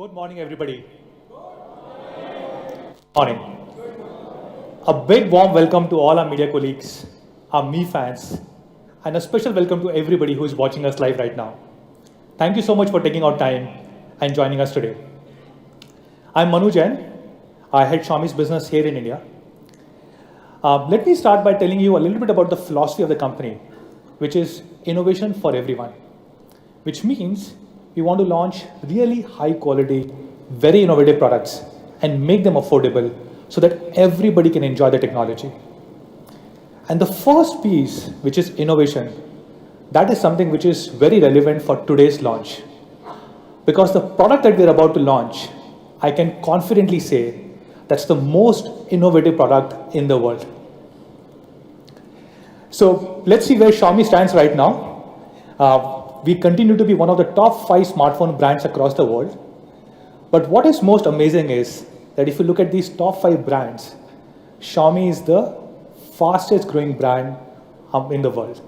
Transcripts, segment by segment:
Good morning, everybody. Morning. A big warm welcome to all our media colleagues, our Me fans, and a special welcome to everybody who is watching us live right now. Thank you so much for taking out time and joining us today. I'm Manu Jain. I head Xiaomi's business here in India. Let me start by telling you a little bit about the philosophy of the company, which is innovation for everyone, which means we want to launch really high quality, very innovative products and make them affordable so that everybody can enjoy the technology. And the first piece, which is innovation, that is something which is very relevant for today's launch. Because the product that we're about to launch, I can confidently say that's the most innovative product in the world. So let's see where Xiaomi stands right now. We continue to be one of the top 5 smartphone brands across the world. But what is most amazing is that if you look at these top 5 brands, Xiaomi is the fastest growing brand in the world.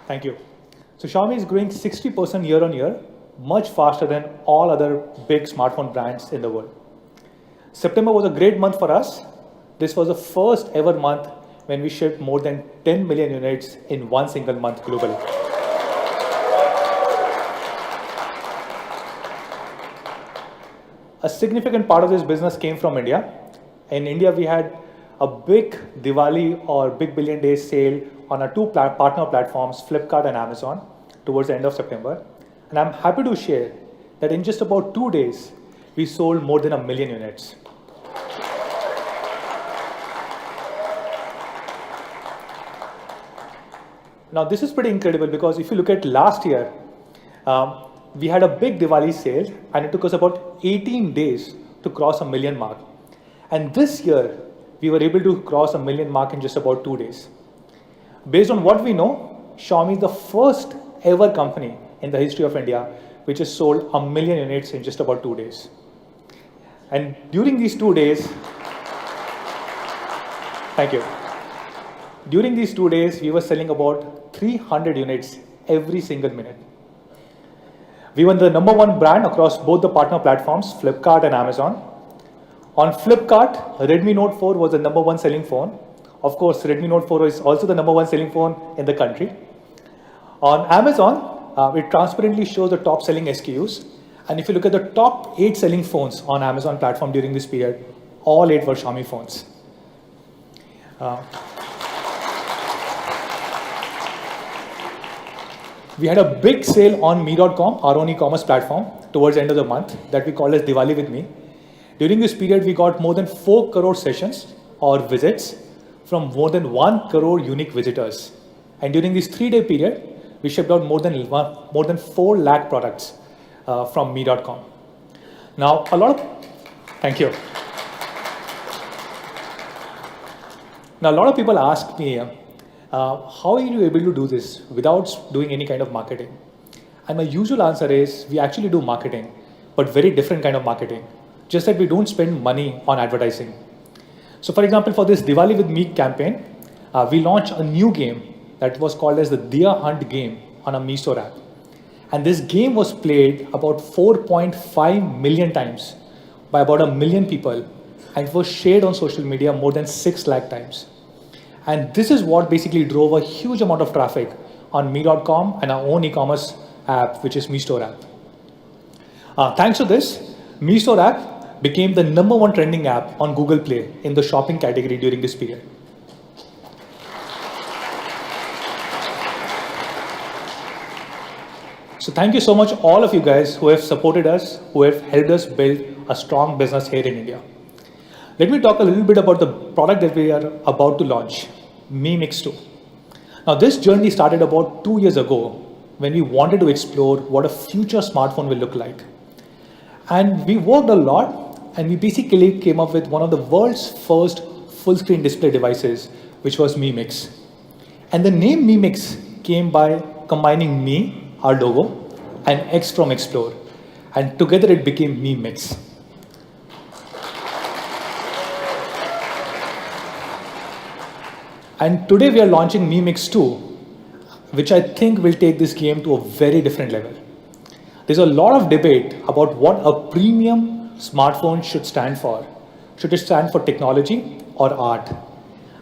Thank you. So Xiaomi is growing 60% year on year, much faster than all other big smartphone brands in the world. September was a great month for us. This was the first ever month when we shipped more than 10 million units in one single month globally. A significant part of this business came from India. In India, we had a big Diwali or Big Billion Days sale on our 2 partner platforms, Flipkart and Amazon, towards the end of September. And I'm happy to share that in just about 2 days, we sold more than 1 million units. Now, this is pretty incredible because if you look at last year, we had a big Diwali sale and it took us about 18 days to cross 1 million mark. And this year, we were able to cross 1 million mark in just about 2 days. Based on what we know, Xiaomi is the first ever company in the history of India which has sold 1 million units in just about 2 days. And during these 2 days, thank you. During these 2 days, we were selling about 300 units every single minute. We were the #1 brand across both the partner platforms, Flipkart and Amazon. On Flipkart, Redmi Note 4 was the #1 selling phone. Of course, Redmi Note 4 is also the #1 selling phone in the country. On Amazon, it transparently shows the top selling SKUs. And if you look at the top 8 selling phones on Amazon platform during this period, all 8 were Xiaomi phones. We had a big sale on Me.com, our own e-commerce platform, towards the end of the month that we call as Diwali with Me. During this period, we got more than 4 crore sessions or visits from more than 1 crore unique visitors. And during this 3-day period, we shipped out more than 4 lakh products from Me.com. Now, thank you. Now, a lot of people ask me, how are you able to do this without doing any kind of marketing? And my usual answer is we actually do marketing, but very different kind of marketing. Just that we don't spend money on advertising. So for example, for this Diwali with Me campaign, we launched a new game that was called as the Deer Hunt game on a Me Store app. And this game was played about 4.5 million times by about 1 million people and was shared on social media more than 6 lakh times. And this is what basically drove a huge amount of traffic on Me.com and our own e-commerce app, which is Me Store app. Thanks to this, Me Store app became the #1 trending app on Google Play in the shopping category during this period. So thank you so much, all of you guys who have supported us, who have helped us build a strong business here in India. Let me talk a little bit about the product that we are about to launch, Mi Mix 2. Now, this journey started about 2 years ago when we wanted to explore what a future smartphone will look like. And we worked a lot and we basically came up with one of the world's first full screen display devices, which was Mi Mix. And the name Mi Mix came by combining Mi, our logo, and X from Explore. And together it became Mi Mix. And today we are launching Mi Mix 2, which I think will take this game to a very different level. There's a lot of debate about what a premium smartphone should stand for. Should it stand for technology or art?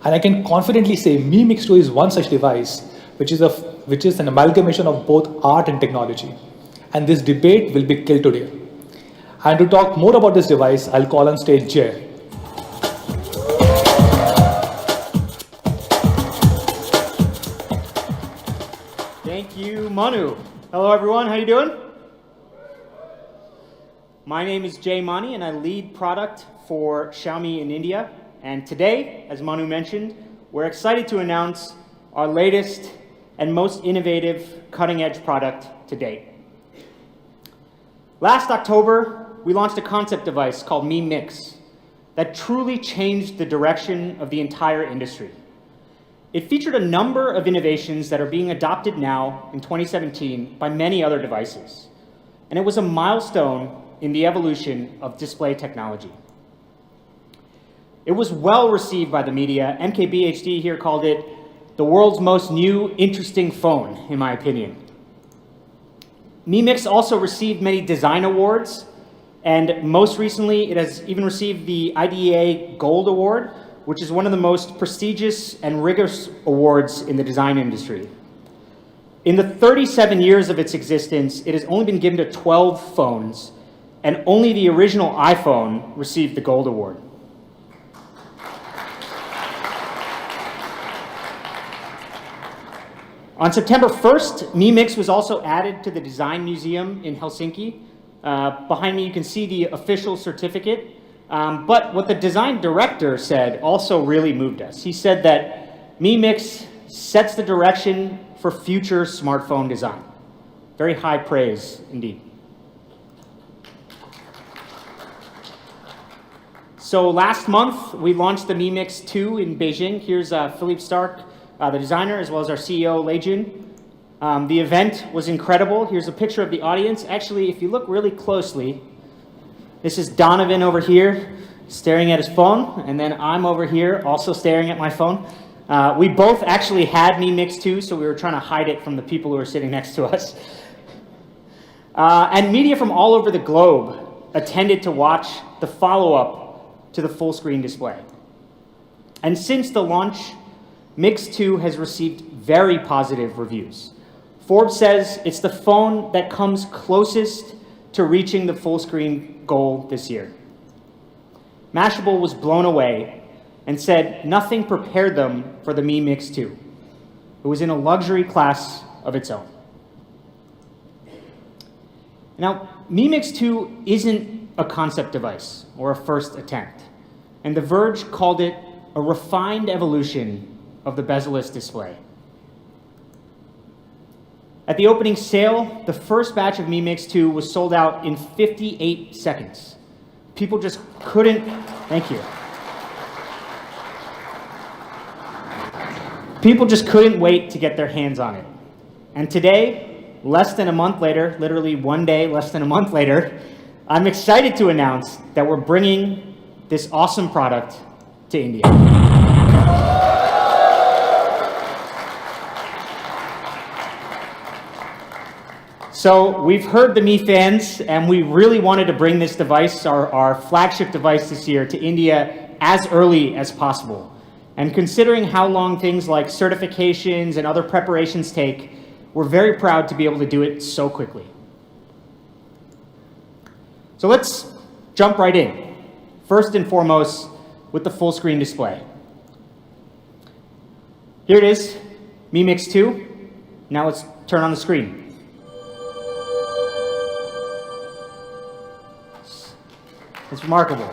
And I can confidently say Mi Mix 2 is one such device, which is an amalgamation of both art and technology. And this debate will be killed today. And to talk more about this device, I'll call on stage Jay. Thank you, Manu. Hello, everyone. How you doing? My name is Jay Mani, and I lead product for Xiaomi in India. And today, as Manu mentioned, we're excited to announce our latest and most innovative cutting-edge product to date. Last October, we launched a concept device called Mi Mix that truly changed the direction of the entire industry. It featured a number of innovations that are being adopted now in 2017 by many other devices. And it was a milestone in the evolution of display technology. It was well received by the media. MKBHD here called it the world's most new, interesting phone, in my opinion. Mi Mix also received many design awards, and most recently, it has even received the IDEA Gold Award, which is one of the most prestigious and rigorous awards in the design industry. In the 37 years of its existence, it has only been given to 12 phones, and only the original iPhone received the Gold Award. On September 1st, Mi Mix was also added to the Design Museum in Helsinki. Behind me, you can see the official certificate. But what the design director said also really moved us. He said that Mi Mix sets the direction for future smartphone design. Very high praise indeed. So last month, we launched the Mi Mix 2 in Beijing. Here's Philippe Stark, the designer, as well as our CEO, Lei Jun. The event was incredible. Here's a picture of the audience. Actually, if you look really closely, this is Donovan over here staring at his phone, and then I'm over here also staring at my phone. We both actually had Mi Mix 2, so we were trying to hide it from the people who were sitting next to us. And media from all over the globe attended to watch the follow-up to the full screen display. And since the launch, Mix 2 has received very positive reviews. Forbes says it's the phone that comes closest to reaching the full screen goal this year. Mashable was blown away and said nothing prepared them for the Mi Mix 2. It was in a luxury class of its own. Now, Mi Mix 2 isn't a concept device or a first attempt, and The Verge called it a refined evolution of the bezel-less display. At the opening sale, the first batch of Mi Mix 2 was sold out in 58 seconds. People just couldn't, thank you. People just couldn't wait to get their hands on it. And today, less than a month later, literally one day, less than a month later, I'm excited to announce that we're bringing this awesome product to India. So we've heard the Mi fans, and we really wanted to bring this device, our flagship device this year, to India as early as possible. And considering how long things like certifications and other preparations take, we're very proud to be able to do it so quickly. So let's jump right in. First and foremost, with the full screen display. Here it is, Mi Mix 2. Now let's turn on the screen. It's remarkable.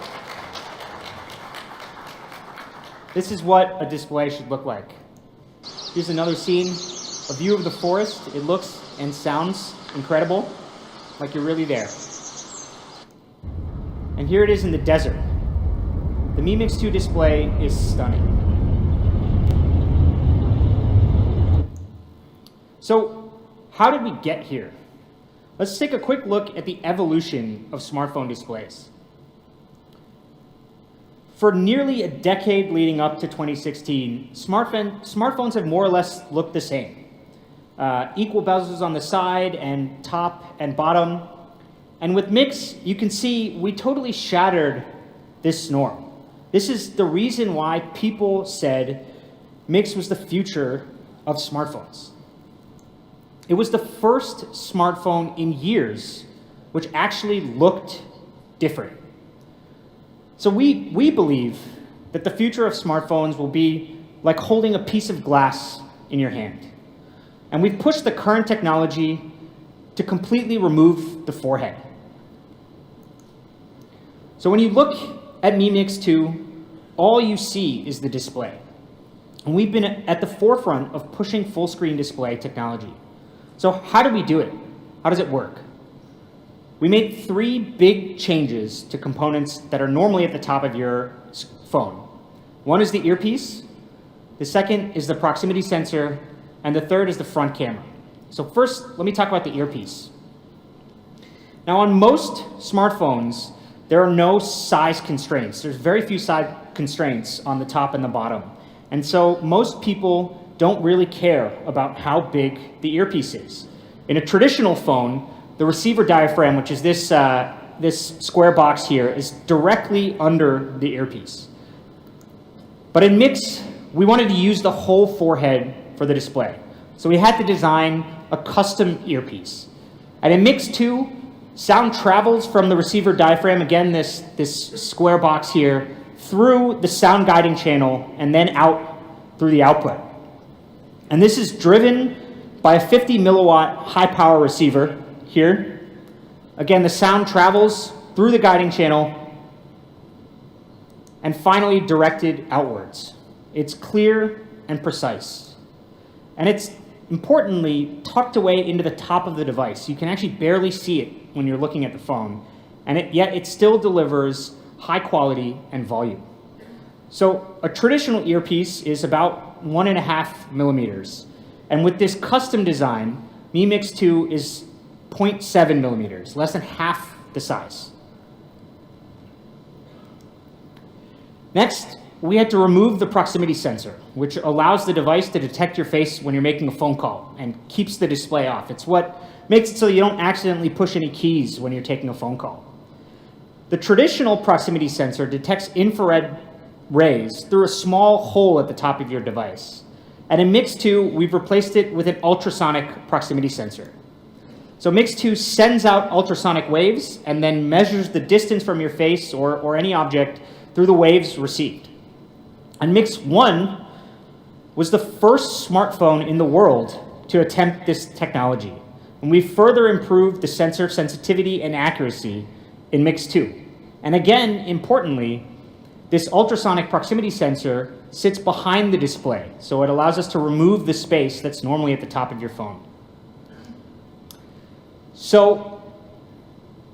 This is what a display should look like. Here's another scene, a view of the forest. It looks and sounds incredible, like you're really there. And here it is in the desert. The Mi Mix 2 display is stunning. So, how did we get here? Let's take a quick look at the evolution of smartphone displays. For nearly a decade leading up to 2016, smartphones have more or less looked the same. equal bezels on the side and top and bottom. And with Mix, you can see we totally shattered this norm. This is the reason why people said Mix was the future of smartphones. It was the first smartphone in years which actually looked different. So we believe that the future of smartphones will be like holding a piece of glass in your hand. And we've pushed the current technology to completely remove the forehead. So when you look at Mi Mix 2, all you see is the display. And we've been at the forefront of pushing full screen display technology. So how do we do it? How does it work? We made 3 big changes to components that are normally at the top of your phone. One is the earpiece, the second is the proximity sensor, and the third is the front camera. So first, let me talk about the earpiece. Now on most smartphones, there are no size constraints. There's very few size constraints on the top and the bottom. And so most people don't really care about how big the earpiece is. In a traditional phone, the receiver diaphragm, which is this square box here, is directly under the earpiece. But in Mix, we wanted to use the whole forehead for the display. So we had to design a custom earpiece. And in Mix 2, sound travels from the receiver diaphragm, again, this square box here, through the sound guiding channel and then out through the output. And this is driven by a 50 milliwatt high power receiver here. Again, the sound travels through the guiding channel and finally directed outwards. It's clear and precise. And it's importantly tucked away into the top of the device. You can actually barely see it when you're looking at the phone, and yet it still delivers high quality and volume. So a traditional earpiece is about 1.5 millimeters. And with this custom design, Mi Mix 2 is 0.7 millimeters, less than half the size. Next, we had to remove the proximity sensor, which allows the device to detect your face when you're making a phone call and keeps the display off. It's what makes it so you don't accidentally push any keys when you're taking a phone call. The traditional proximity sensor detects infrared rays through a small hole at the top of your device. And in Mix 2, we've replaced it with an ultrasonic proximity sensor. So Mix 2 sends out ultrasonic waves and then measures the distance from your face or any object through the waves received. And Mix 1 was the first smartphone in the world to attempt this technology. And we further improved the sensor sensitivity and accuracy in Mix 2. And again, importantly, this ultrasonic proximity sensor sits behind the display, so it allows us to remove the space that's normally at the top of your phone. So,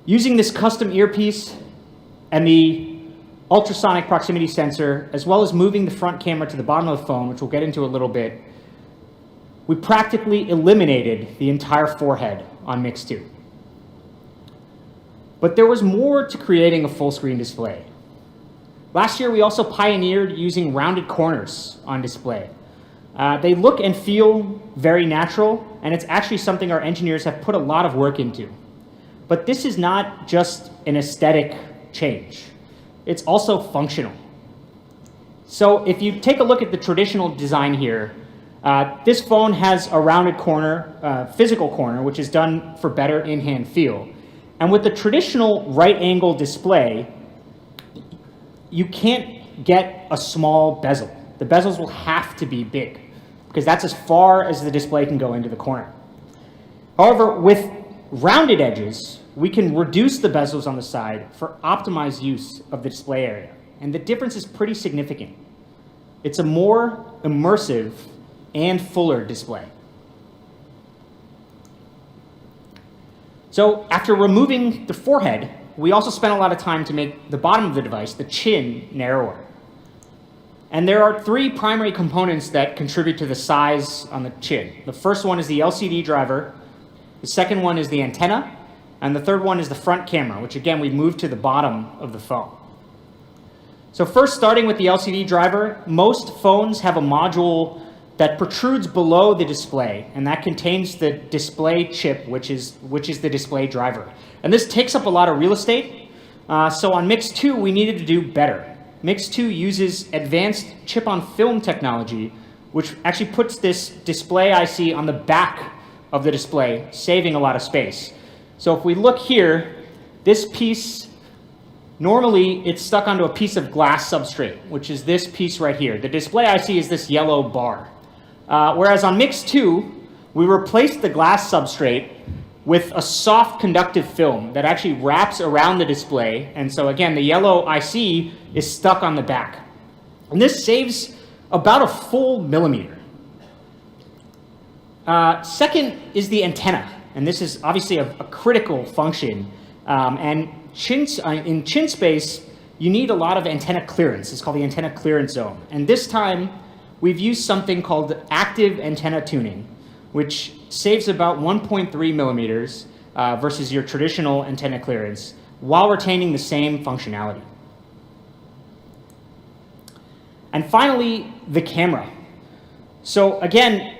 using this custom earpiece and the ultrasonic proximity sensor, as well as moving the front camera to the bottom of the phone, which we'll get into a little bit, we practically eliminated the entire forehead on Mix 2. But there was more to creating a full screen display. Last year, we also pioneered using rounded corners on display. They look and feel very natural, and it's actually something our engineers have put a lot of work into. But this is not just an aesthetic change. It's also functional. So if you take a look at the traditional design here, this phone has a rounded corner, physical corner, which is done for better in-hand feel. And with the traditional right-angle display, you can't get a small bezel. The bezels will have to be big, because that's as far as the display can go into the corner. However, with rounded edges, we can reduce the bezels on the side for optimized use of the display area. And the difference is pretty significant. It's a more immersive and fuller display. So after removing the forehead, we also spent a lot of time to make the bottom of the device, the chin, narrower. And there are 3 primary components that contribute to the size on the chin. The first one is the LCD driver, the second one is the antenna, and the third one is the front camera, which again, we moved to the bottom of the phone. So first, starting with the LCD driver, most phones have a module that protrudes below the display, and that contains the display chip, which is the display driver. And this takes up a lot of real estate. So on Mix 2, we needed to do better. Mix 2 uses advanced chip-on-film technology, which actually puts this display IC on the back of the display, saving a lot of space. So if we look here, this piece, normally it's stuck onto a piece of glass substrate, which is this piece right here. The display IC is this yellow bar. Whereas on Mix 2, we replaced the glass substrate with a soft conductive film that actually wraps around the display. And so again, the yellow IC is stuck on the back. And this saves about a full millimeter. Second is the antenna. And this is obviously a critical function. And in chin space, you need a lot of antenna clearance. It's called the antenna clearance zone. And this time, we've used something called active antenna tuning, which saves about 1.3 millimeters versus your traditional antenna clearance, while retaining the same functionality. And finally, the camera. So again,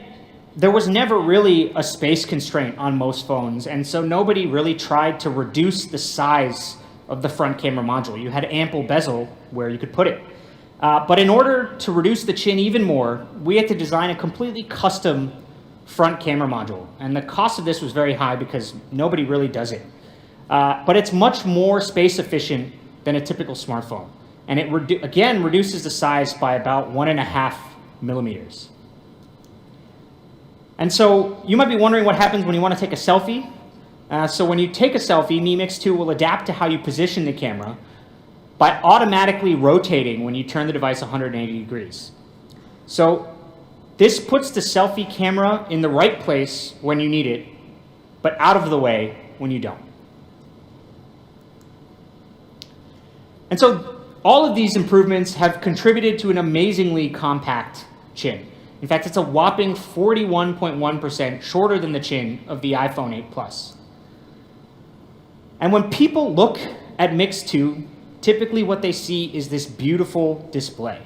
there was never really a space constraint on most phones, and so nobody really tried to reduce the size of the front camera module. You had ample bezel where you could put it. But in order to reduce the chin even more, we had to design a completely custom front camera module. And the cost of this was very high because nobody really does it. But it's much more space efficient than a typical smartphone. And it, again, reduces the size by about 1.5 millimeters. And so you might be wondering what happens when you want to take a selfie. So when you take a selfie, Mi Mix 2 will adapt to how you position the camera by automatically rotating when you turn the device 180 degrees. So this puts the selfie camera in the right place when you need it, but out of the way when you don't. And so all of these improvements have contributed to an amazingly compact chin. In fact, it's a whopping 41.1% shorter than the chin of the iPhone 8 Plus. And when people look at Mix 2, typically what they see is this beautiful display.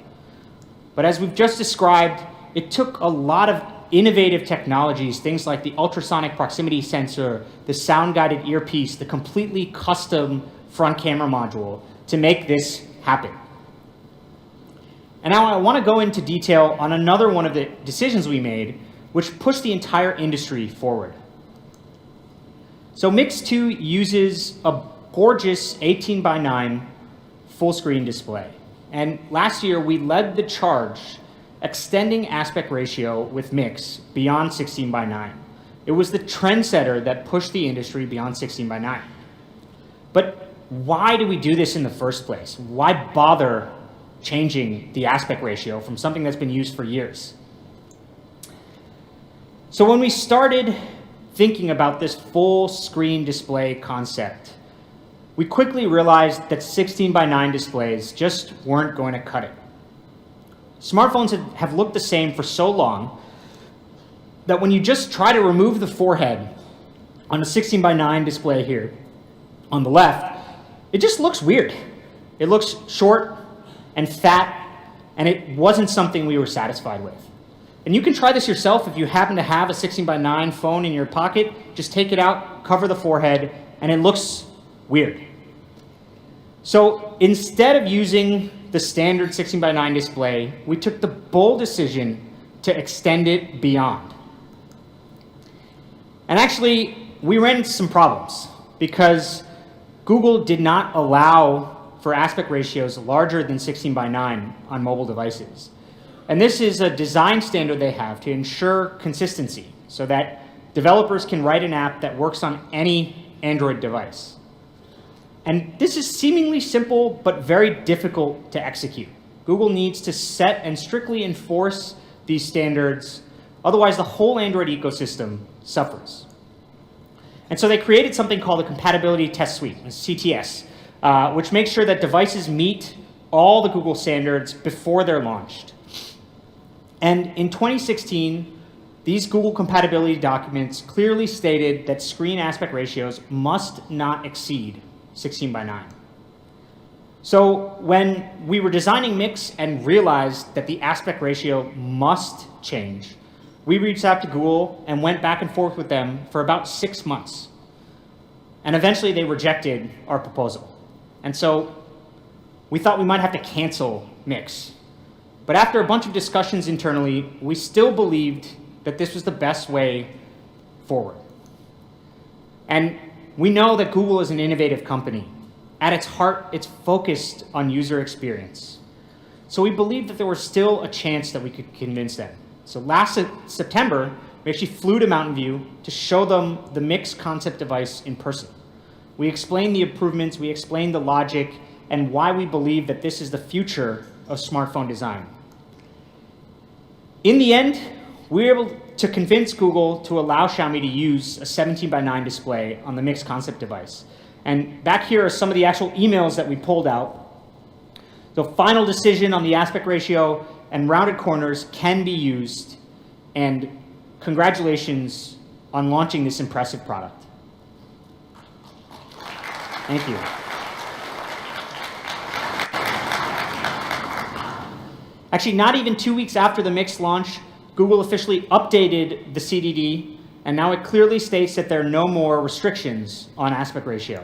But as we've just described, it took a lot of innovative technologies, things like the ultrasonic proximity sensor, the sound-guided earpiece, the completely custom front camera module to make this happen. And now I want to go into detail on another one of the decisions we made, which pushed the entire industry forward. So Mix 2 uses a gorgeous 18:9 full screen display. And last year, we led the charge extending aspect ratio with Mix beyond 16:9. It was the trendsetter that pushed the industry beyond 16:9. But why do we do this in the first place? Why bother changing the aspect ratio from something that's been used for years? So when we started thinking about this full screen display concept, we quickly realized that 16:9 displays just weren't going to cut it. Smartphones have looked the same for so long that when you just try to remove the forehead on a 16:9 display here on the left, it just looks weird. It looks short and fat, and it wasn't something we were satisfied with. And you can try this yourself if you happen to have a 16:9 phone in your pocket. Just take it out, cover the forehead, and it looks weird. So instead of using the standard 16:9 display, we took the bold decision to extend it beyond. And actually, we ran into some problems because Google did not allow for aspect ratios larger than 16:9 on mobile devices. And this is a design standard they have to ensure consistency so that developers can write an app that works on any Android device. And this is seemingly simple, but very difficult to execute. Google needs to set and strictly enforce these standards, otherwise the whole Android ecosystem suffers. And so they created something called a Compatibility Test Suite, a CTS, which makes sure that devices meet all the Google standards before they're launched. And in 2016, these Google compatibility documents clearly stated that screen aspect ratios must not exceed 16:9. So when we were designing Mix and realized that the aspect ratio must change, we reached out to Google and went back and forth with them for about 6 months. And eventually they rejected our proposal. And so we thought we might have to cancel Mix. But after a bunch of discussions internally, we still believed that this was the best way forward. And we know that Google is an innovative company. At its heart, it's focused on user experience. So we believed that there was still a chance that we could convince them. So last September, we actually flew to Mountain View to show them the Mix concept device in person. We explained the improvements, we explained the logic, and why we believe that this is the future of smartphone design. In the end, we were able to convince Google to allow Xiaomi to use a 17:9 display on the Mix concept device. And back here are some of the actual emails that we pulled out. The final decision on the aspect ratio and rounded corners can be used. And congratulations on launching this impressive product. Thank you. Actually, not even 2 weeks after the Mix launch, Google officially updated the CDD, and now it clearly states that there are no more restrictions on aspect ratio.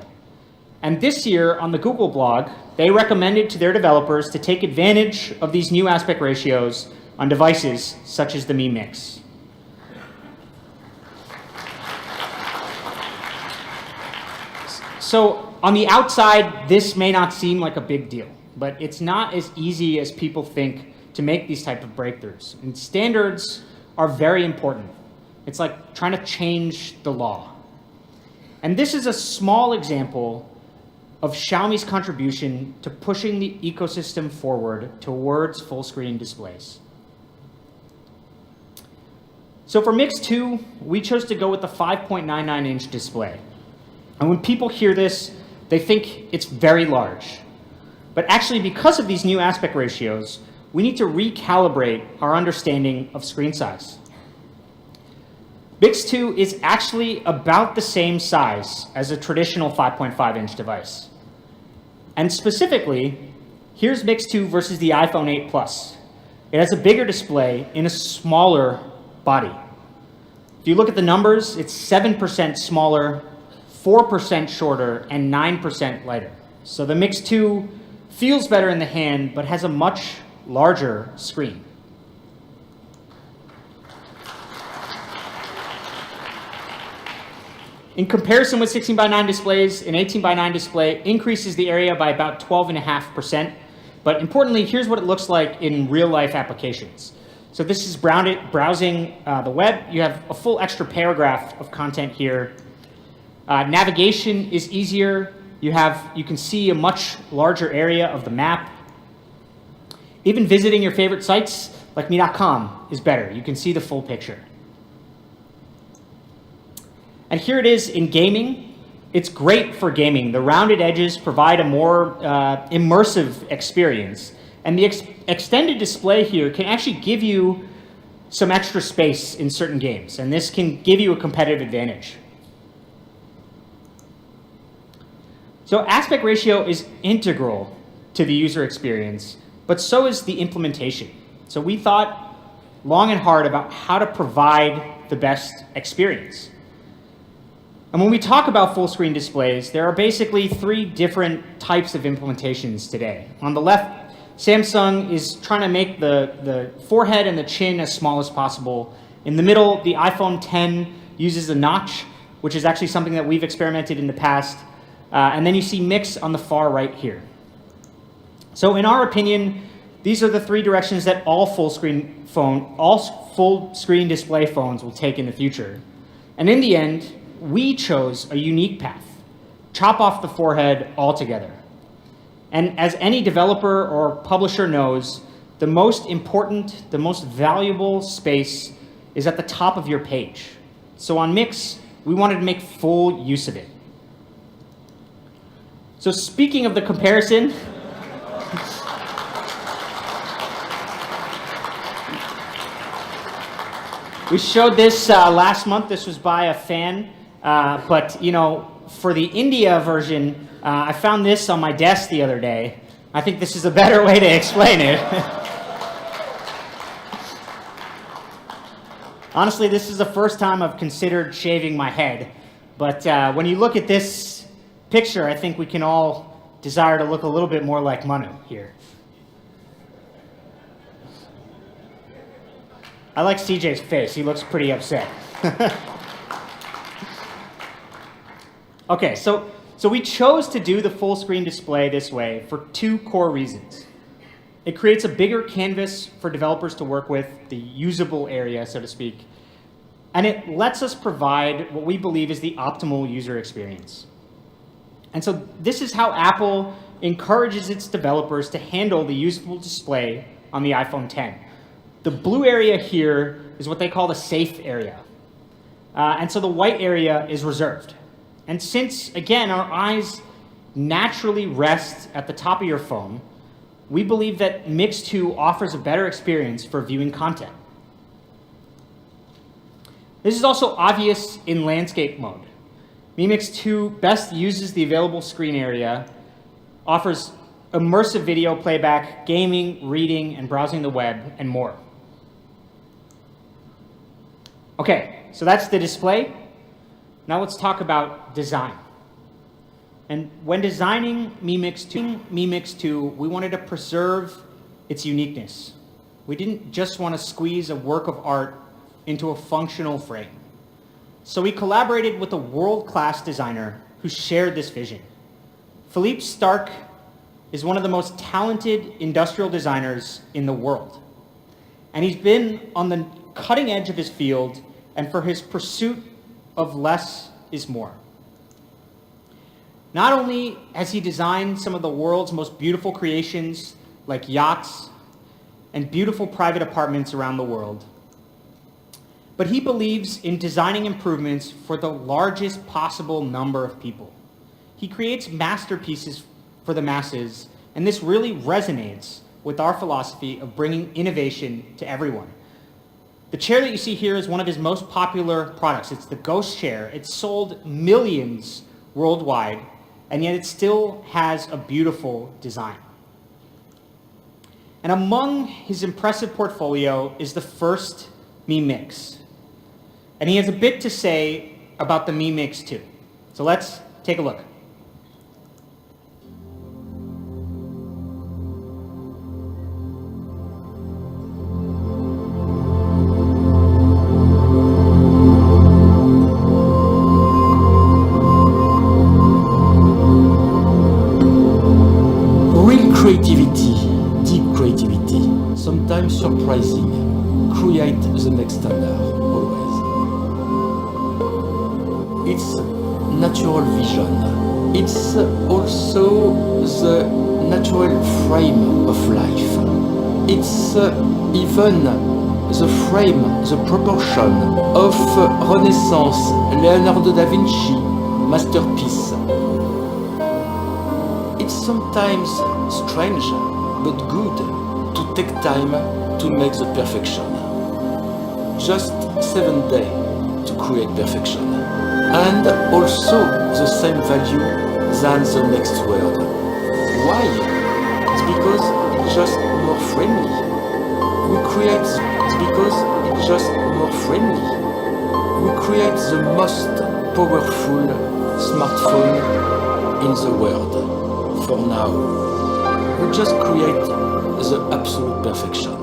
And this year, on the Google blog, they recommended to their developers to take advantage of these new aspect ratios on devices such as the Mi Mix. So on the outside, this may not seem like a big deal, but it's not as easy as people think to make these type of breakthroughs. And standards are very important. It's like trying to change the law. And this is a small example of Xiaomi's contribution to pushing the ecosystem forward towards full screen displays. So for Mix 2, we chose to go with the 5.99-inch display. And when people hear this, they think it's very large. But actually, because of these new aspect ratios, we need to recalibrate our understanding of screen size. Mix 2 is actually about the same size as a traditional 5.5-inch device. And specifically, here's Mix 2 versus the iPhone 8 Plus. It has a bigger display in a smaller body. If you look at the numbers, it's 7% smaller, 4% shorter, and 9% lighter. So the Mix 2 feels better in the hand, but has a much larger screen. In comparison with 16:9 displays, an 18:9 display increases the area by about 12.5%. But importantly, here's what it looks like in real-life applications. So this is browsing the web. You have a full extra paragraph of content here. Navigation is easier. You can see a much larger area of the map. Even visiting your favorite sites like me.com is better. You can see the full picture. And here it is in gaming. It's great for gaming. The rounded edges provide a more immersive experience. And the extended display here can actually give you some extra space in certain games. And this can give you a competitive advantage. So aspect ratio is integral to the user experience, but so is the implementation. So we thought long and hard about how to provide the best experience. And when we talk about full screen displays, there are basically 3 different types of implementations today. On the left, Samsung is trying to make the forehead and the chin as small as possible. In the middle, the iPhone X uses a notch, which is actually something that we've experimented in the past. And then you see Mix on the far right here. So in our opinion, these are the 3 directions that all full screen display phones will take in the future. And in the end, we chose a unique path. Chop off the forehead altogether. And as any developer or publisher knows, the most important, the most valuable space is at the top of your page. So on Mix, we wanted to make full use of it. So speaking of the comparison, we showed this last month. This was by a fan. But, for the India version, I found this on my desk the other day. I think this is a better way to explain it. Honestly, this is the first time I've considered shaving my head. But when you look at this picture, I think we can all desire to look a little bit more like Manu here. I like CJ's face. He looks pretty upset. Okay, so we chose to do the full screen display this way for two core reasons. It creates a bigger canvas for developers to work with, the usable area, so to speak, and it lets us provide what we believe is the optimal user experience. And so this is how Apple encourages its developers to handle the useful display on the iPhone X. The blue area here is what they call the safe area. And so the white area is reserved. And since, again, our eyes naturally rest at the top of your phone, we believe that Mix 2 offers a better experience for viewing content. This is also obvious in landscape mode. Mi Mix 2 best uses the available screen area, offers immersive video playback, gaming, reading, and browsing the web, and more. Okay, so that's the display. Now let's talk about design. And when designing Mi Mix 2, we wanted to preserve its uniqueness. We didn't just want to squeeze a work of art into a functional frame. So we collaborated with a world-class designer who shared this vision. Philippe Starck is one of the most talented industrial designers in the world. And he's been on the cutting edge of his field and for his pursuit of less is more. Not only has he designed some of the world's most beautiful creations, like yachts and beautiful private apartments around the world, but he believes in designing improvements for the largest possible number of people. He creates masterpieces for the masses, and this really resonates with our philosophy of bringing innovation to everyone. The chair that you see here is one of his most popular products. It's the Ghost Chair. It's sold millions worldwide, and yet it still has a beautiful design. And among his impressive portfolio is the first Mi Mix. And he has a bit to say about the Mi Mix 2. So let's take a look. Creativity, deep creativity, sometimes surprising, create the next standard, always. It's natural vision. It's also the natural frame of life. It's even the frame, the proportion of Renaissance, Leonardo da Vinci masterpiece. It's sometimes strange but good to take time to make the perfection. Just 7 days to create perfection. And also the same value than the next word. Why? It's because it's just more friendly. We create it's because it's just more friendly. We create the most powerful smartphone in the world. For now, we just create the absolute perfection.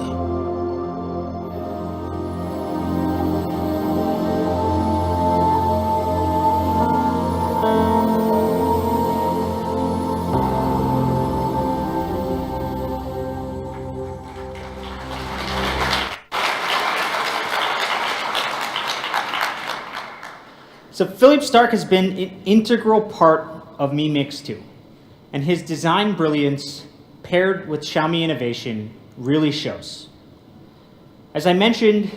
So Philippe Starck has been an integral part of Mi Mix 2. And his design brilliance, paired with Xiaomi innovation, really shows. As I mentioned,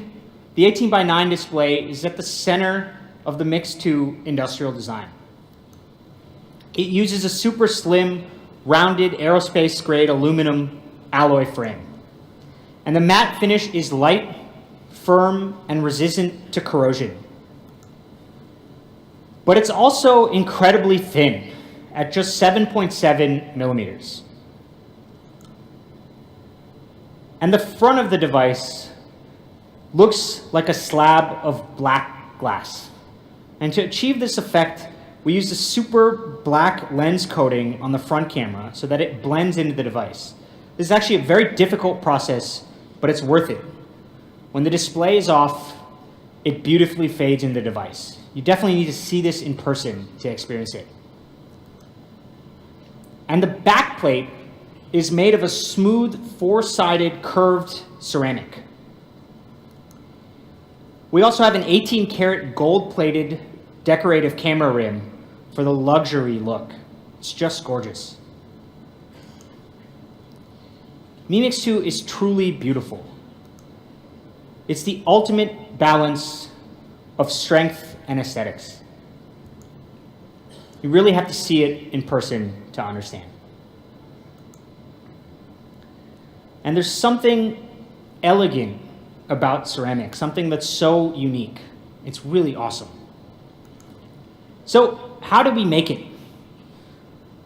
the 18:9 display is at the center of the Mix 2 industrial design. It uses a super slim, rounded aerospace-grade aluminum alloy frame. And the matte finish is light, firm, and resistant to corrosion. But it's also incredibly thin, at just 7.7 millimeters. And the front of the device looks like a slab of black glass. And to achieve this effect, we used a super black lens coating on the front camera so that it blends into the device. This is actually a very difficult process, but it's worth it. When the display is off, it beautifully fades in the device. You definitely need to see this in person to experience it. And the back plate is made of a smooth, four-sided, curved ceramic. We also have an 18-karat gold-plated decorative camera rim for the luxury look. It's just gorgeous. Mi Mix 2 is truly beautiful. It's the ultimate balance of strength and aesthetics. You really have to see it in person to understand. And there's something elegant about ceramic, something that's so unique. It's really awesome. So how do we make it?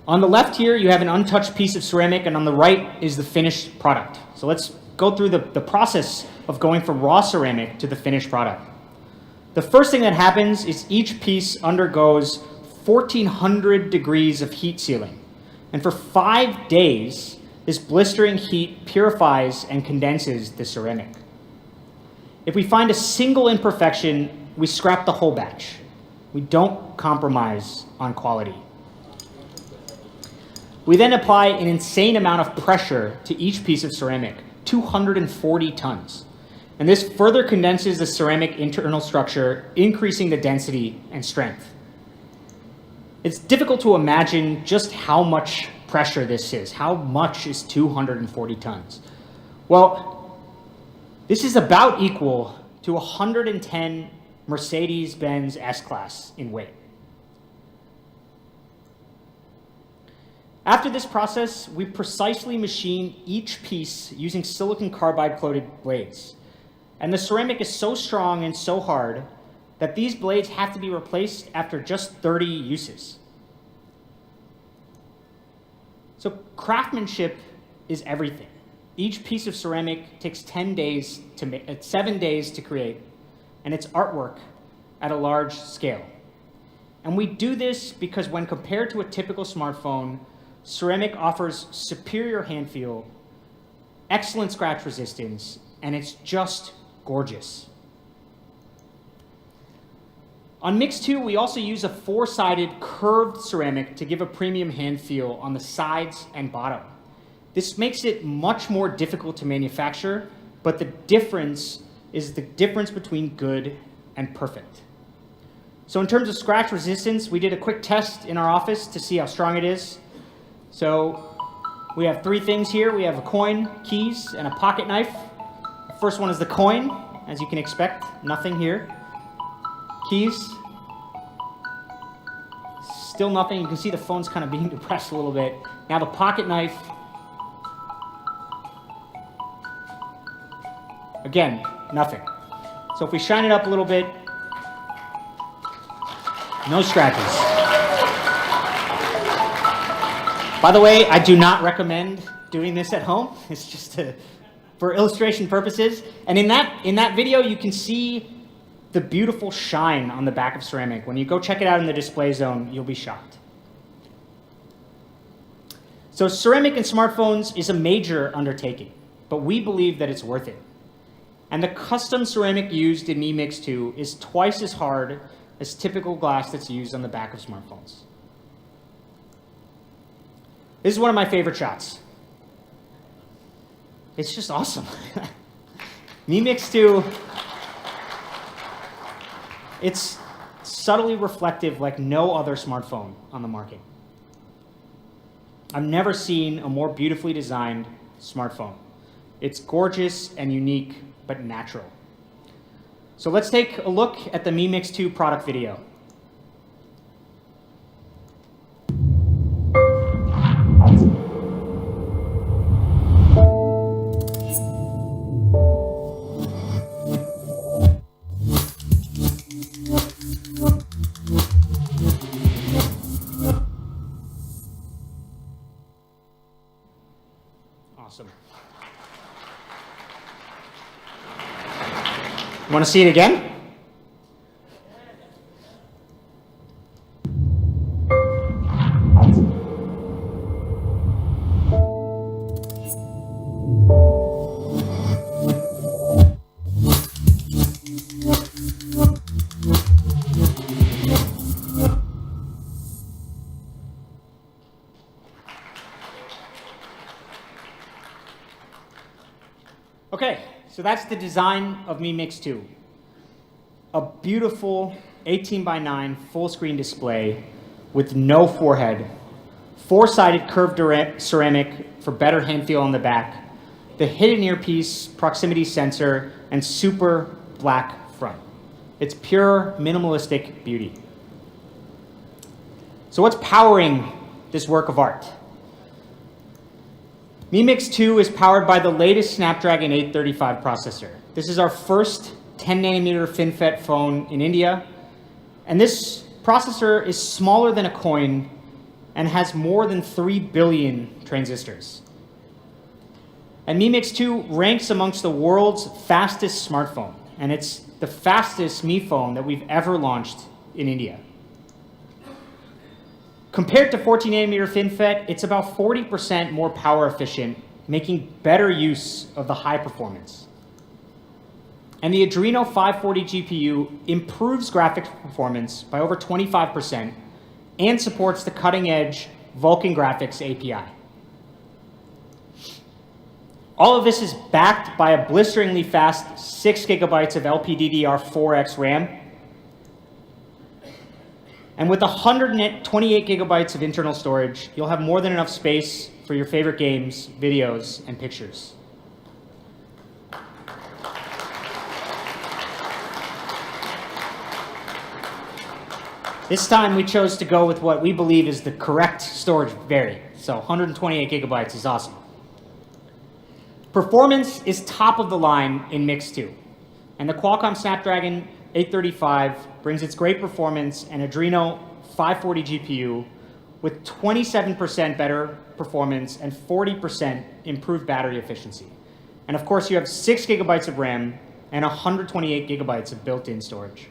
On the left here, you have an untouched piece of ceramic, and on the right is the finished product. So let's go through the process of going from raw ceramic to the finished product. The first thing that happens is each piece undergoes 1,400 degrees of heat sealing. And for 5 days, this blistering heat purifies and condenses the ceramic. If we find a single imperfection, we scrap the whole batch. We don't compromise on quality. We then apply an insane amount of pressure to each piece of ceramic, 240 tons. And this further condenses the ceramic internal structure, increasing the density and strength. It's difficult to imagine just how much pressure this is. How much is 240 tons? Well, this is about equal to 110 Mercedes-Benz S-Class in weight. After this process, we precisely machine each piece using silicon carbide coated blades. And the ceramic is so strong and so hard that these blades have to be replaced after just 30 uses. So craftsmanship is everything. Each piece of ceramic takes 7 days to create, and it's artwork at a large scale. And we do this because when compared to a typical smartphone, ceramic offers superior hand feel, excellent scratch resistance, and it's just gorgeous. On Mix 2, we also use a four-sided curved ceramic to give a premium hand feel on the sides and bottom. This makes it much more difficult to manufacture, but the difference is the difference between good and perfect. So in terms of scratch resistance, we did a quick test in our office to see how strong it is. So we have 3 things here. We have a coin, keys, and a pocket knife. The first one is the coin, as you can expect, nothing here. Keys, still nothing. You can see the phone's kind of being depressed a little bit. Now the pocket knife, again, nothing. So if we shine it up a little bit, no scratches. By the way, I do not recommend doing this at home. It's just for illustration purposes. And in that video, you can see the beautiful shine on the back of ceramic. When you go check it out in the display zone, you'll be shocked. So ceramic in smartphones is a major undertaking, but we believe that it's worth it. And the custom ceramic used in Mi Mix 2 is twice as hard as typical glass that's used on the back of smartphones. This is one of my favorite shots. It's just awesome. Mi Mix 2, it's subtly reflective like no other smartphone on the market. I've never seen a more beautifully designed smartphone. It's gorgeous and unique, but natural. So let's take a look at the Mi Mix 2 product video. Awesome. You want to see it again? Okay, so that's the design of Mi Mix 2. A beautiful 18:9 full screen display with no forehead, four-sided curved ceramic for better hand feel on the back, the hidden earpiece, proximity sensor, and super black front. It's pure minimalistic beauty. So what's powering this work of art? Mi Mix 2 is powered by the latest Snapdragon 835 processor. This is our first 10nm FinFET phone in India, and this processor is smaller than a coin and has more than 3 billion transistors. And Mi Mix 2 ranks amongst the world's fastest smartphone, and it's the fastest Mi phone that we've ever launched in India. Compared to 14nm FinFET, it's about 40% more power efficient, making better use of the high performance. And the Adreno 540 GPU improves graphics performance by over 25% and supports the cutting-edge Vulkan Graphics API. All of this is backed by a blisteringly fast 6 GB of LPDDR4X RAM, and with 128 GB of internal storage, you'll have more than enough space for your favorite games, videos, and pictures. This time we chose to go with what we believe is the correct storage variant, so 128 GB is awesome. Performance is top of the line in Mix 2, and the Qualcomm Snapdragon 835 brings its great performance and Adreno 540 GPU with 27% better performance and 40% improved battery efficiency. And of course, you have 6 GB of RAM and 128 GB of built-in storage.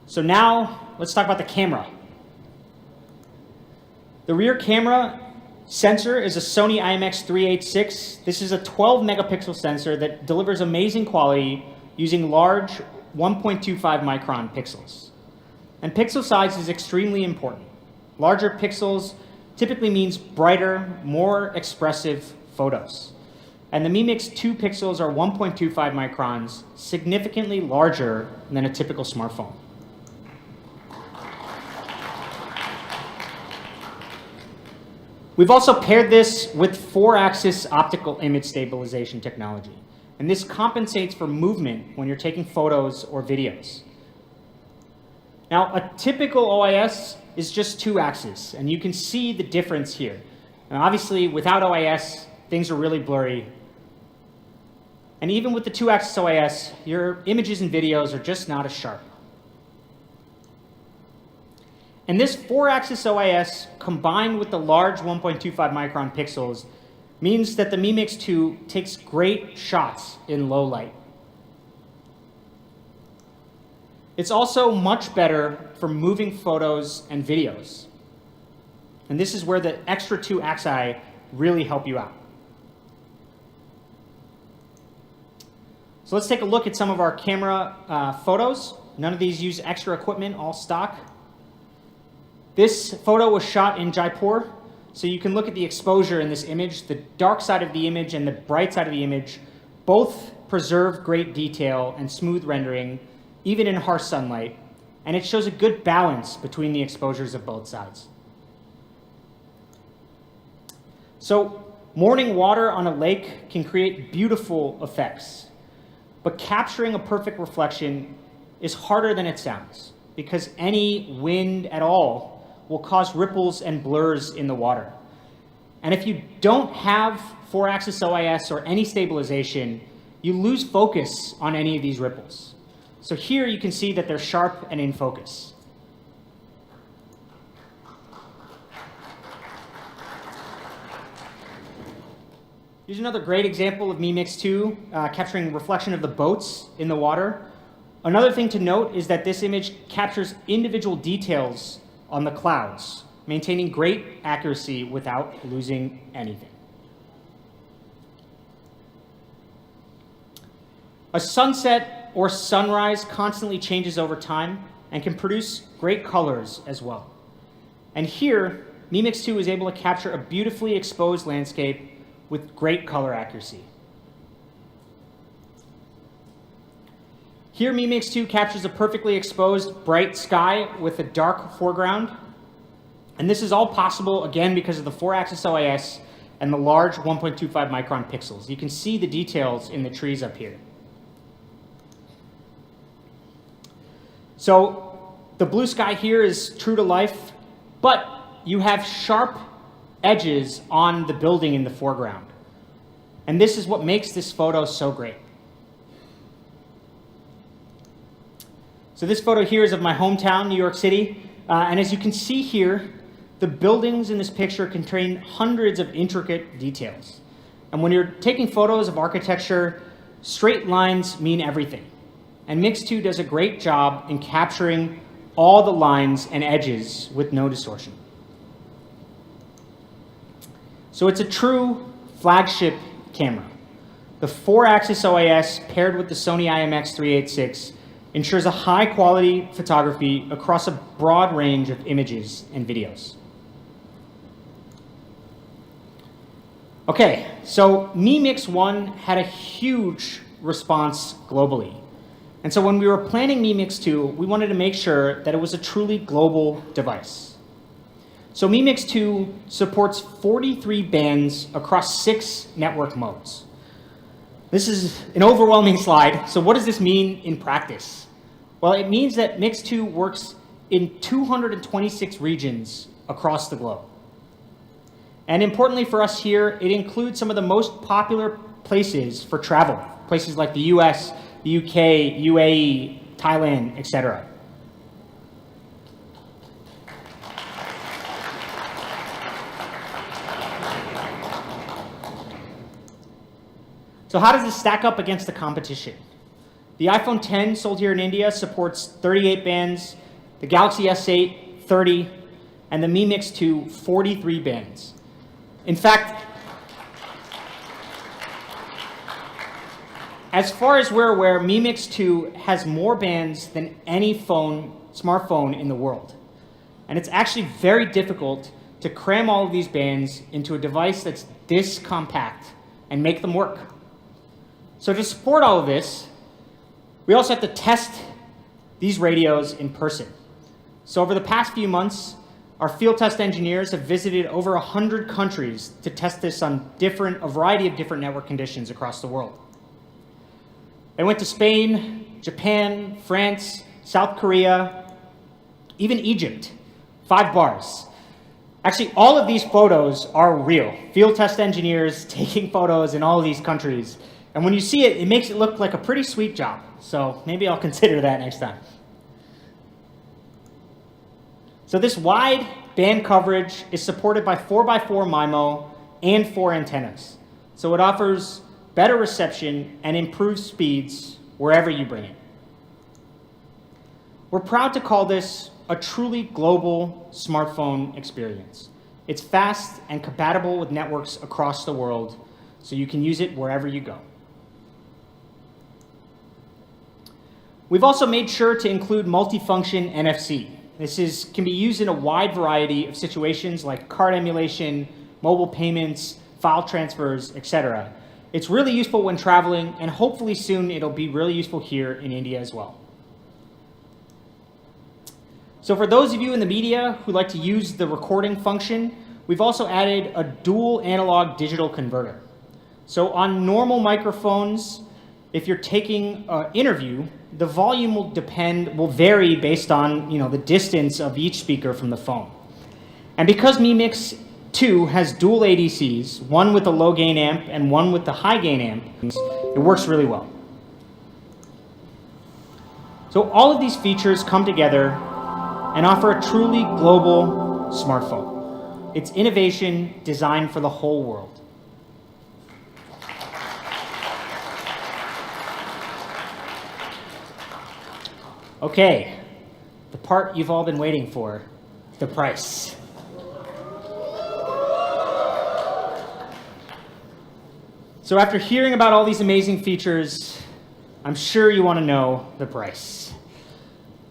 So now let's talk about the camera. The rear camera sensor is a Sony IMX386. This is a 12 megapixel sensor that delivers amazing quality using large 1.25 micron pixels. And pixel size is extremely important. Larger pixels typically means brighter, more expressive photos. And the Mi Mix 2 pixels are 1.25 microns, significantly larger than a typical smartphone. We've also paired this with 4-axis optical image stabilization technology. And this compensates for movement when you're taking photos or videos. Now, a typical OIS is just 2 axes, and you can see the difference here. Now, obviously, without OIS, things are really blurry. And even with the 2-axis OIS, your images and videos are just not as sharp. And this 4-axis OIS, combined with the large 1.25 micron pixels, means that the Mi Mix 2 takes great shots in low light. It's also much better for moving photos and videos. And this is where the extra 2 axi really help you out. So let's take a look at some of our camera photos. None of these use extra equipment, all stock. This photo was shot in Jaipur, so you can look at the exposure in this image. The dark side of the image and the bright side of the image both preserve great detail and smooth rendering, even in harsh sunlight, and it shows a good balance between the exposures of both sides. So, morning water on a lake can create beautiful effects, but capturing a perfect reflection is harder than it sounds, because any wind at all will cause ripples and blurs in the water. And if you don't have 4-axis OIS or any stabilization, you lose focus on any of these ripples. So here you can see that they're sharp and in focus. Here's another great example of Mi Mix 2 capturing reflection of the boats in the water. Another thing to note is that this image captures individual details on the clouds, maintaining great accuracy without losing anything. A sunset or sunrise constantly changes over time and can produce great colors as well. And here, Mi Mix 2 is able to capture a beautifully exposed landscape with great color accuracy. Here, Mi Mix 2 captures a perfectly exposed bright sky with a dark foreground. And this is all possible, again, because of the 4-axis OIS and the large 1.25 micron pixels. You can see the details in the trees up here. So the blue sky here is true to life, but you have sharp edges on the building in the foreground. And this is what makes this photo so great. So this photo here is of my hometown, New York City. And as you can see here, the buildings in this picture contain hundreds of intricate details. And when you're taking photos of architecture, straight lines mean everything. And Mix 2 does a great job in capturing all the lines and edges with no distortion. So it's a true flagship camera. The 4-axis OIS paired with the Sony IMX386 ensures a high-quality photography across a broad range of images and videos. Okay, so Mi Mix 1 had a huge response globally. And so when we were planning Mi Mix 2, we wanted to make sure that it was a truly global device. So Mi Mix 2 supports 43 bands across 6 network modes. This is an overwhelming slide. So what does this mean in practice? Well, it means that Mix 2 works in 226 regions across the globe. And importantly for us here, it includes some of the most popular places for travel, places like the US, the UK, UAE, Thailand, etc. So how does this stack up against the competition? The iPhone X sold here in India supports 38 bands, the Galaxy S8, 30, and the Mi Mix 2, 43 bands. In fact, as far as we're aware, Mi Mix 2 has more bands than any smartphone in the world. And it's actually very difficult to cram all of these bands into a device that's this compact and make them work. So to support all of this, we also have to test these radios in person. So over the past few months, our field test engineers have visited over 100 countries to test this on a variety of different network conditions across the world. They went to Spain, Japan, France, South Korea, even Egypt, 5 bars. Actually, all of these photos are real. Field test engineers taking photos in all of these countries. And when you see it, it makes it look like a pretty sweet job. So maybe I'll consider that next time. So this wide band coverage is supported by 4x4 MIMO and 4 antennas. So it offers better reception and improved speeds wherever you bring it. We're proud to call this a truly global smartphone experience. It's fast and compatible with networks across the world, so you can use it wherever you go. We've also made sure to include multifunction NFC. This can be used in a wide variety of situations like card emulation, mobile payments, file transfers, etc. It's really useful when traveling, and hopefully soon it'll be really useful here in India as well. So for those of you in the media who like to use the recording function, we've also added a dual analog digital converter. So on normal microphones, if you're taking an interview, the volume will vary based on the distance of each speaker from the phone. And because Mi Mix 2 has dual ADCs, one with the low gain amp and one with the high gain amp, it works really well. So all of these features come together and offer a truly global smartphone. It's innovation designed for the whole world. Okay, the part you've all been waiting for, the price. So after hearing about all these amazing features, I'm sure you want to know the price.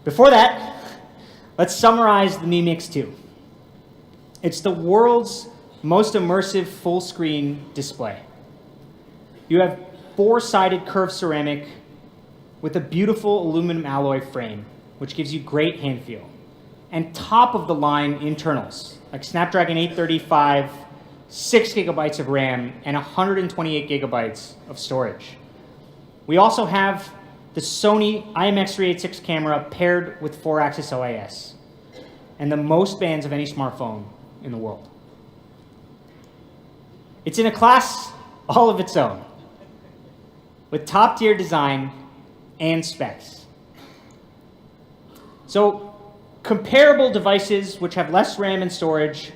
Before that, let's summarize the Mi Mix 2. It's the world's most immersive full-screen display. You have four-sided curved ceramic with a beautiful aluminum alloy frame, which gives you great hand feel, and top-of-the-line internals, like Snapdragon 835, 6 gigabytes of RAM, and 128 gigabytes of storage. We also have the Sony IMX386 camera paired with 4-axis OIS, and the most bands of any smartphone in the world. It's in a class all of its own, with top-tier design and specs. So comparable devices which have less RAM and storage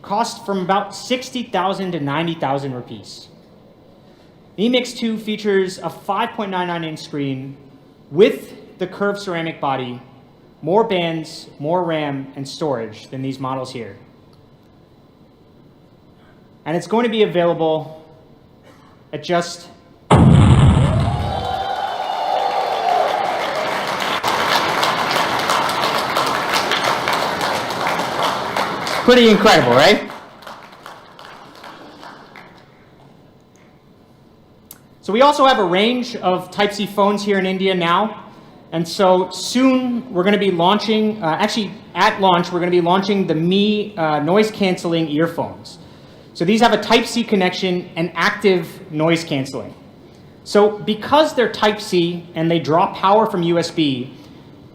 cost from about 60,000 to 90,000 rupees. The Mi Mix 2 features a 5.99-inch screen with the curved ceramic body, more bands, more RAM, and storage than these models here. And it's going to be available at just pretty incredible, right? So we also have a range of Type-C phones here in India now. And so soon we're going to be launching, actually at launch, we're going to be launching the Mi noise canceling earphones. So these have a Type-C connection and active noise canceling. So because they're Type-C and they draw power from USB,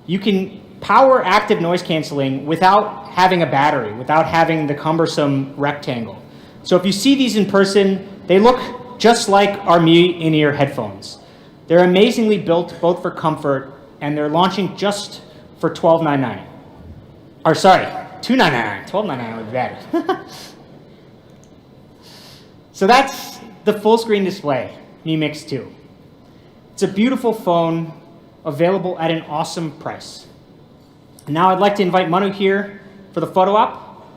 you can power active noise canceling without having a battery, without having the cumbersome rectangle. So if you see these in person, they look just like our Mi in-ear headphones. They're amazingly built both for comfort, and they're launching just for $12.99. Or sorry, $2.99. $12.99 would be better. So that's the full screen display, Mi Mix 2. It's a beautiful phone available at an awesome price. And now I'd like to invite Manu here for the photo op.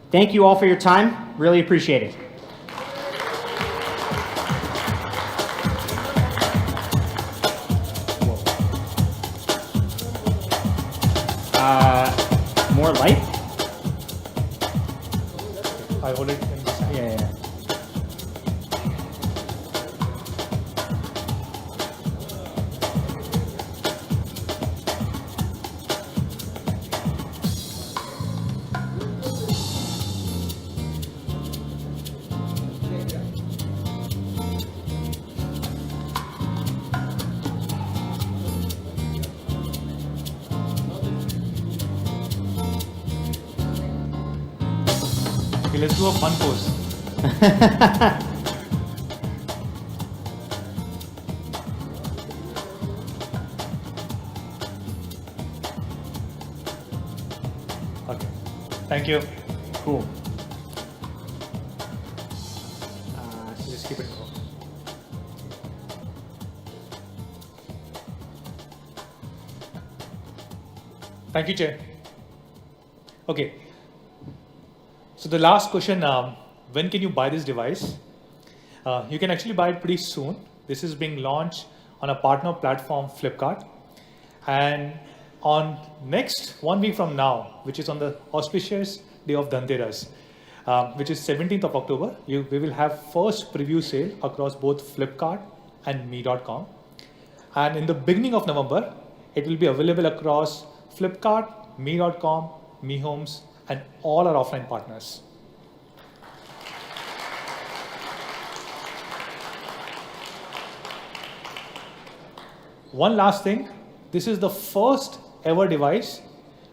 Thank you all for your time. Really appreciate it. More light? I hold it in this hand. Yeah. Okay, let's do a fun pose. Okay. Thank you. Cool. So just keep it going. Thank you, Chair. Okay. So the last question, when can you buy this device? You can actually buy it pretty soon. This is being launched on a partner platform, Flipkart. And on next 1 week from now, which is on the auspicious day of Dhanteras, which is 17th of October, we will have first preview sale across both Flipkart and Mi.com. And in the beginning of November, it will be available across Flipkart, Mi.com, Mi Homes, and all our offline partners. One last thing, this is the first ever device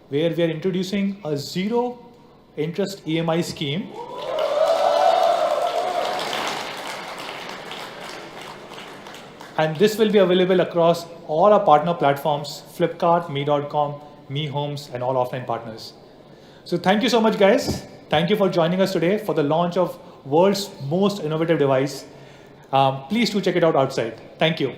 where we are introducing a zero interest EMI scheme. And this will be available across all our partner platforms, Flipkart, Mi.com, Mi Homes, and all offline partners. So thank you so much, guys. Thank you for joining us today for the launch of world's most innovative device. Please do check it out outside. Thank you.